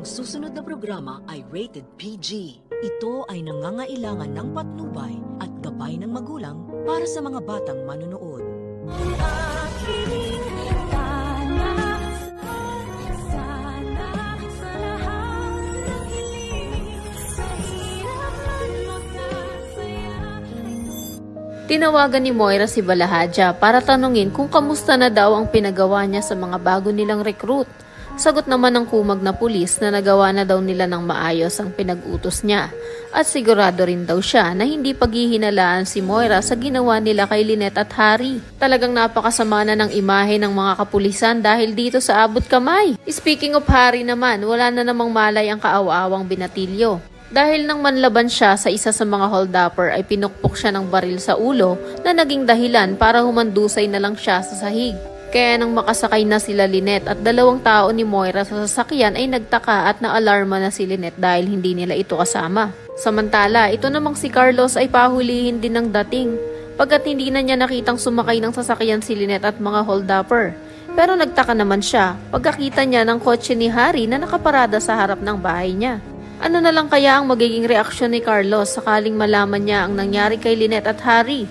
Ang susunod na programa ay rated PG. Ito ay nangangailangan ng patnubay at gabay ng magulang para sa mga batang manonood. Tinawagan ni Moira si Balahadja para tanungin kung kamusta na daw ang pinagawa niya sa mga bago nilang recruit. Sagot naman ng kumag na pulis na nagawa na daw nila ng maayos ang pinag-utos niya. At sigurado rin daw siya na hindi paghihinalaan si Moira sa ginawa nila kay Lynette at Harry. Talagang napakasama na ng imahe ng mga kapulisan dahil dito sa abot kamay. Speaking of Harry naman, wala na namang malay ang kaawa-awang binatilyo. Dahil nang manlaban siya sa isa sa mga hold-upper ay pinukpok siya ng baril sa ulo na naging dahilan para humandusay na lang siya sa sahig. Kaya nang makasakay na sila Lynette at dalawang tao ni Moira sa sasakyan ay nagtaka at naalarma na si Lynette dahil hindi nila ito kasama. Samantala, ito namang si Carlos ay pahulihin din ng dating pagkat hindi na niya nakitang sumakay ng sasakyan si Lynette at mga hold-upper. Pero nagtaka naman siya pagkakita niya ng kotse ni Harry na nakaparada sa harap ng bahay niya. Ano na lang kaya ang magiging reaksyon ni Carlos sakaling malaman niya ang nangyari kay Lynette at Harry?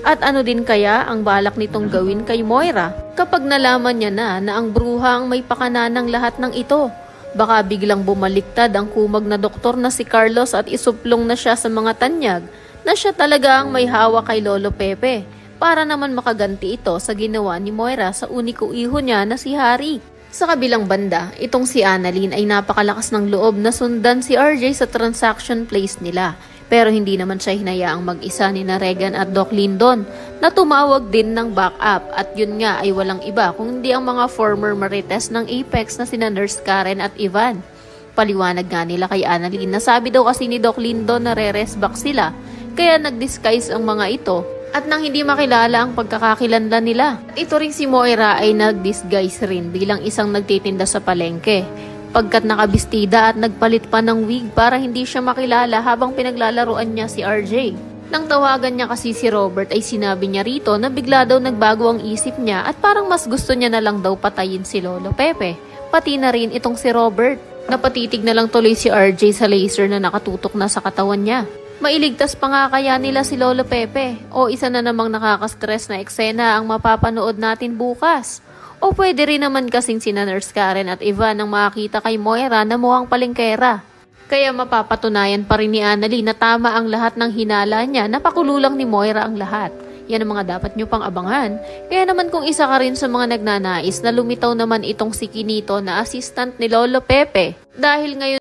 At ano din kaya ang balak nitong gawin kay Moira kapag nalaman niya na ang bruha ang may pakana ng lahat ng ito? Baka biglang bumaliktad ang kumag na doktor na si Carlos at isuplong na siya sa mga tanyag na siya talaga ang may hawak kay Lolo Pepe para naman makaganti ito sa ginawa ni Moira sa uniko iho niya na si Harry. Sa kabilang banda, itong si Annalyn ay napakalakas ng loob na sundan si RJ sa transaction place nila. Pero hindi naman siya hinayaang mag-isa ni na Regan at Doc Lindon na tumawag din ng backup at yun nga ay walang iba kung hindi ang mga former marites ng Apex na sina Nurse Karen at Ivan. Paliwanag nga nila kay Annalyn na sabi daw kasi ni Doc Lindon na re-rest back sila kaya nag-disguise ang mga ito at nang hindi makilala ang pagkakakilanlan nila. Ito ring si Moira ay nag-disguise rin bilang isang nagtitinda sa palengke. Pagkat nakabistida at nagpalit pa ng wig para hindi siya makilala habang pinaglalaruan niya si RJ. Nang tawagan niya kasi si Robert ay sinabi niya rito na bigla daw nagbago ang isip niya at parang mas gusto niya na lang daw patayin si Lolo Pepe. Pati na rin itong si Robert. Napatitig na lang tuloy si RJ sa laser na nakatutok na sa katawan niya. Mailigtas pa nga kaya nila si Lolo Pepe o isa na namang nakaka-stress na eksena ang mapapanood natin bukas. O pwede rin naman kasing sina Nurse Karen at Ivan ang makakita kay Moira na mukhang palengkera. Kaya mapapatunayan pa rin ni Annalyn na tama ang lahat ng hinala niya na pakululang ni Moira ang lahat. Yan ang mga dapat nyo pang abangan. Kaya naman kung isa ka rin sa mga nagnanais na lumitaw naman itong si Kinito na assistant ni Lolo Pepe. Dahil ngayon